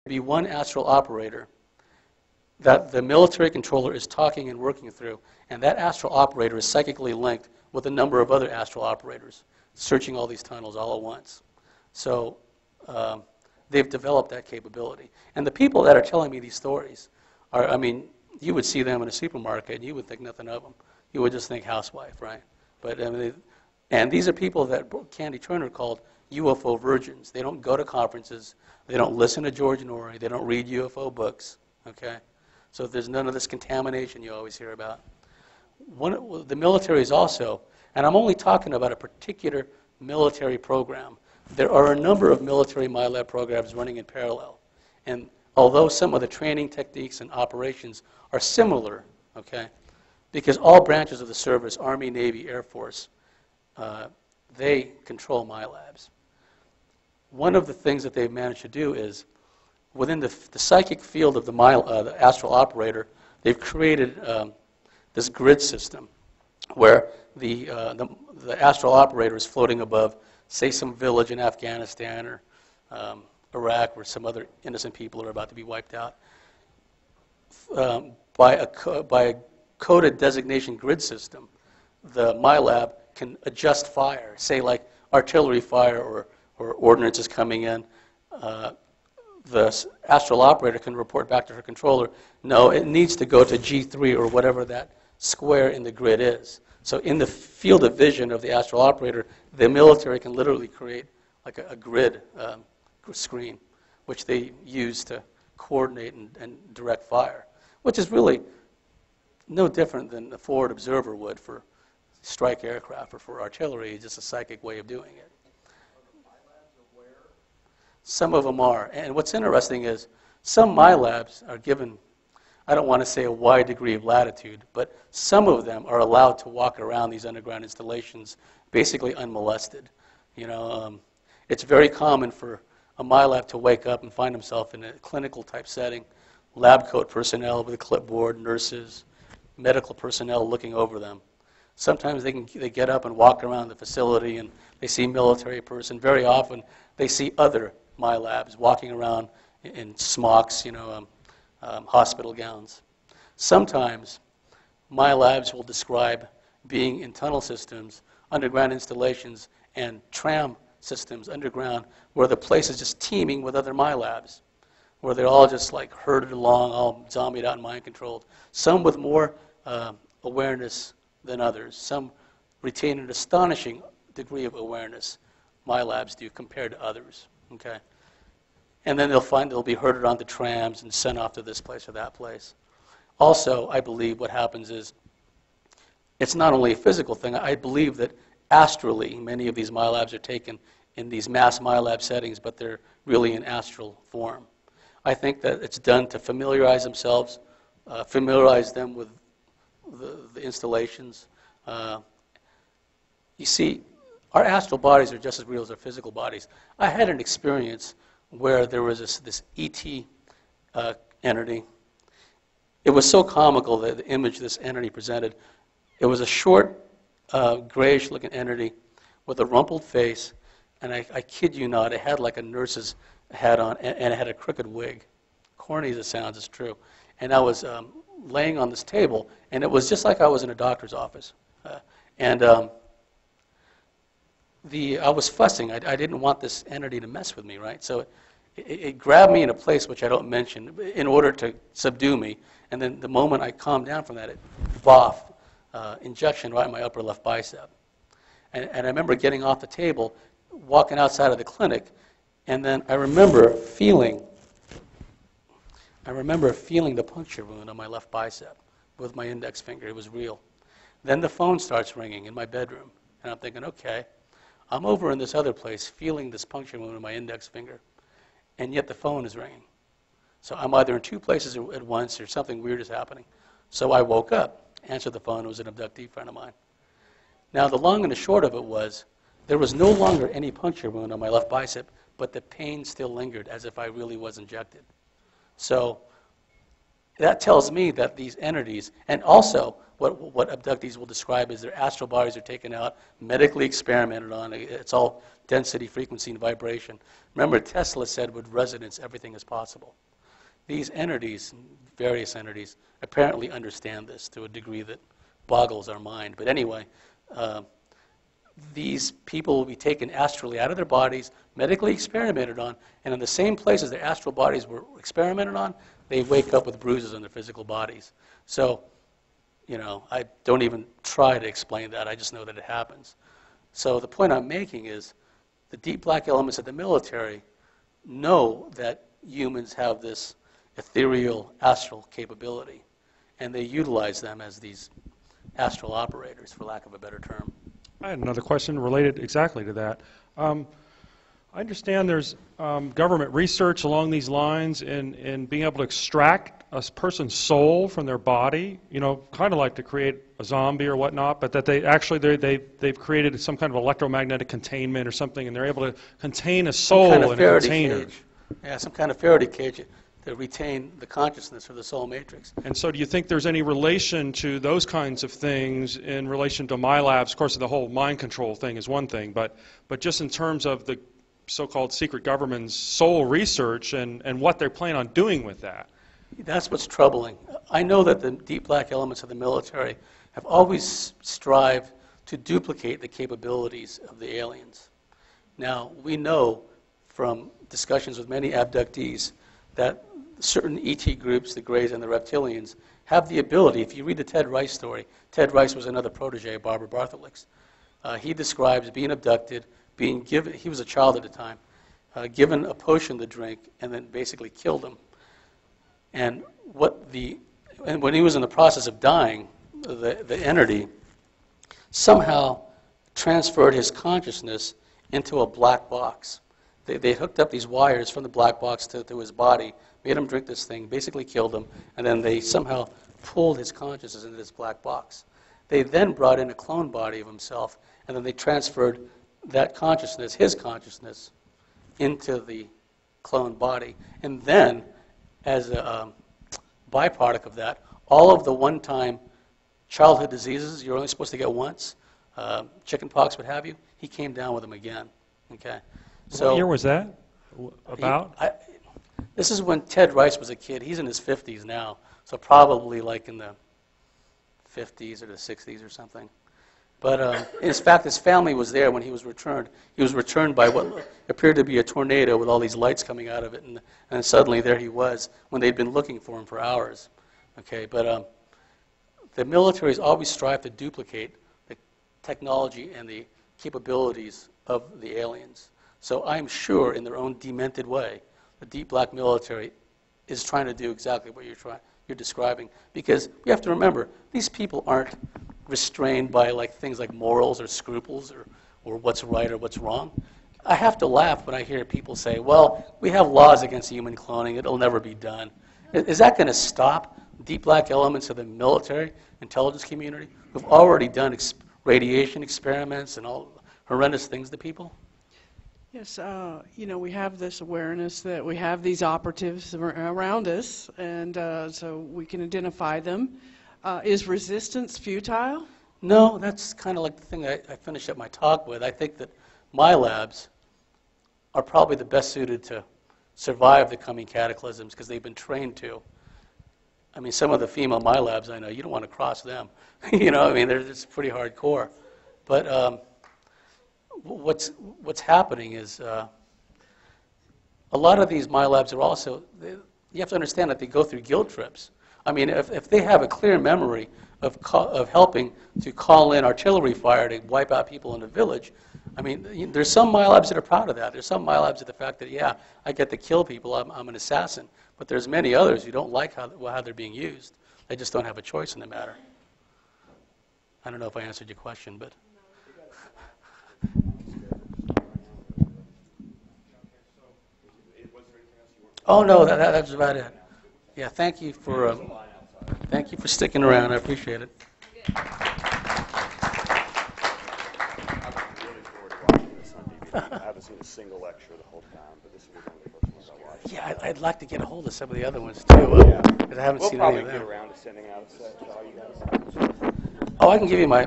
be one astral operator that the military controller is talking and working through, and that astral operator is psychically linked with a number of other astral operators, searching all these tunnels all at once. So they've developed that capability. And the people that are telling me these stories are, I mean, you would see them in a supermarket and you would think nothing of them. You would just think housewife, right? But I mean, and these are people that Karla Turner called UFO virgins. They don't go to conferences. They don't listen to George Norrie. They don't read UFO books, okay? So there's none of this contamination you always hear about. The military is also, and I'm only talking about a particular military program. There are a number of military MILAB programs running in parallel. And although some of the training techniques and operations are similar, okay, because all branches of the service, Army, Navy, Air Force, they control MILABs. One of the things that they've managed to do is, within the psychic field of the astral operator, they've created this grid system where the astral operator is floating above, say, some village in Afghanistan or Iraq where some other innocent people are about to be wiped out. By a coded designation grid system, the MILAB can adjust fire, say like artillery fire or ordnance is coming in. The astral operator can report back to her controller, no, it needs to go to G3 or whatever that square in the grid is. So in the field of vision of the astral operator, the military can literally create like a grid screen, which they use to coordinate and direct fire, which is really no different than a forward observer would for strike aircraft or for artillery, just a psychic way of doing it. Some of them are. And what's interesting is some MILABs are given, I don't want to say a wide degree of latitude, but some of them are allowed to walk around these underground installations basically unmolested. You know, it's very common for a MILAB to wake up and find himself in a clinical type setting, lab coat personnel with a clipboard, nurses, medical personnel looking over them. Sometimes they get up and walk around the facility and they see military person. Very often they see other MILABs walking around in smocks, you know, hospital gowns. Sometimes MILABs will describe being in tunnel systems, underground installations, and tram systems underground where the place is just teeming with other MILABs, where they're all just like herded along, all zombied out and mind controlled. Some with more awareness than others. Some retain an astonishing degree of awareness, MILABs do, compared to others. Okay, and then they'll be herded onto trams and sent off to this place or that place. Also, I believe what happens is it's not only a physical thing. I believe that astrally, many of these MILABs are taken in these mass MILAB settings, but they're really in astral form. I think that it's done to familiarize themselves, familiarize them with the installations. You see, our astral bodies are just as real as our physical bodies. I had an experience where there was this ET entity. It was so comical, the image this entity presented. It was a short, grayish-looking entity with a rumpled face, and I kid you not, it had like a nurse's hat on, and it had a crooked wig. Corny as it sounds, it's true. And I was laying on this table, and it was just like I was in a doctor's office. I was fussing. I didn't want this entity to mess with me, right? So it grabbed me in a place which I don't mention in order to subdue me. And then the moment I calmed down from that, it boffed, injection right in my upper left bicep. And I remember getting off the table, walking outside of the clinic, and then I remember feeling the puncture wound on my left bicep with my index finger. It was real. Then the phone starts ringing in my bedroom, and I'm thinking, okay, I'm over in this other place feeling this puncture wound in my index finger, and yet the phone is ringing. So I'm either in two places at once or something weird is happening. So I woke up, answered the phone. It was an abductee friend of mine. Now, the long and the short of it was there was no longer any puncture wound on my left bicep, but the pain still lingered as if I really was injected. So that tells me that these entities, and also what abductees will describe as their astral bodies are taken out, medically experimented on. It's all density, frequency, and vibration. Remember, Tesla said with resonance, everything is possible. These entities, various entities, apparently understand this to a degree that boggles our mind. But anyway, these people will be taken astrally out of their bodies, medically experimented on, and in the same places their astral bodies were experimented on, they wake up with bruises on their physical bodies. So, I don't even try to explain that. I just know that it happens. So the point I'm making is the deep black elements of the military know that humans have this ethereal astral capability, and they utilize them as these astral operators, for lack of a better term. I had another question related exactly to that. I understand there's government research along these lines in being able to extract a person's soul from their body, kind of like to create a zombie or whatnot, but that they've created some kind of electromagnetic containment or something, and they're able to contain a soul in a container. Cage. Yeah, some kind of Faraday cage to retain the consciousness or the soul matrix. And so do you think there's any relation to those kinds of things in relation to MILABS? Of course, the whole mind control thing is one thing, but just in terms of the so-called secret government's soul research and what they're planning on doing with that? That's what's troubling. I know that the deep black elements of the military have always strived to duplicate the capabilities of the aliens. Now, we know from discussions with many abductees that certain ET groups, the Greys and the Reptilians, have the ability. If you read the Ted Rice story, Ted Rice was another protege of Barbara Bartholic's. He describes being abducted, being given, he was a child at the time, given a potion to drink, and then basically killed him. And when he was in the process of dying, the entity somehow transferred his consciousness into a black box. They hooked up these wires from the black box to his body, made him drink this thing, basically killed him, and then they somehow pulled his consciousness into this black box. They then brought in a clone body of himself, and then they transferred that consciousness, his consciousness, into the clone body. And then, as a byproduct of that, all of the one-time childhood diseases you're only supposed to get once, chicken pox, what have you, he came down with them again. Okay. So, what year was that? About? This is when Ted Rice was a kid. He's in his 50s now, so probably like in the 50s or the 60s or something. But in fact, his family was there when he was returned. He was returned by what appeared to be a tornado with all these lights coming out of it, and suddenly there he was when they'd been looking for him for hours. Okay, but the military has always strived to duplicate the technology and the capabilities of the aliens. So I'm sure, in their own demented way, the deep black military is trying to do exactly what you're describing. Because we have to remember, these people aren't restrained by things like morals or scruples or what's right or what's wrong. I have to laugh when I hear people say, well, we have laws against human cloning, it'll never be done. Is that going to stop deep black elements of the military intelligence community who've already done radiation experiments and all horrendous things to people? Yes, we have this awareness that we have these operatives around us, and so we can identify them. Is resistance futile? No, that's kind of like the thing I finished up my talk with. I think that MILABS are probably the best suited to survive the coming cataclysms because they've been trained to. I mean, some of the female MILABS I know, you don't want to cross them. They're just pretty hardcore. But what's happening is a lot of these MILABS are also, you have to understand that they go through guilt trips. I mean, if they have a clear memory of helping to call in artillery fire to wipe out people in a village, I mean, there's some MILABS that are proud of that. There's some MILABS at the fact that, yeah, I get to kill people, I'm an assassin. But there's many others who don't like how they're being used. They just don't have a choice in the matter. I don't know if I answered your question, but... Oh, no, that's about it. Yeah, thank you for sticking around. I appreciate it. I'm really forward to watching this on DVD. I haven't seen a single lecture the whole time, but this will be one of the first ones I watched. Yeah, I'd like to get a hold of some of the other ones too, Yeah. because I haven't We'll seen any probably of get them. around to sending out a set to all you guys. Oh, I can give you my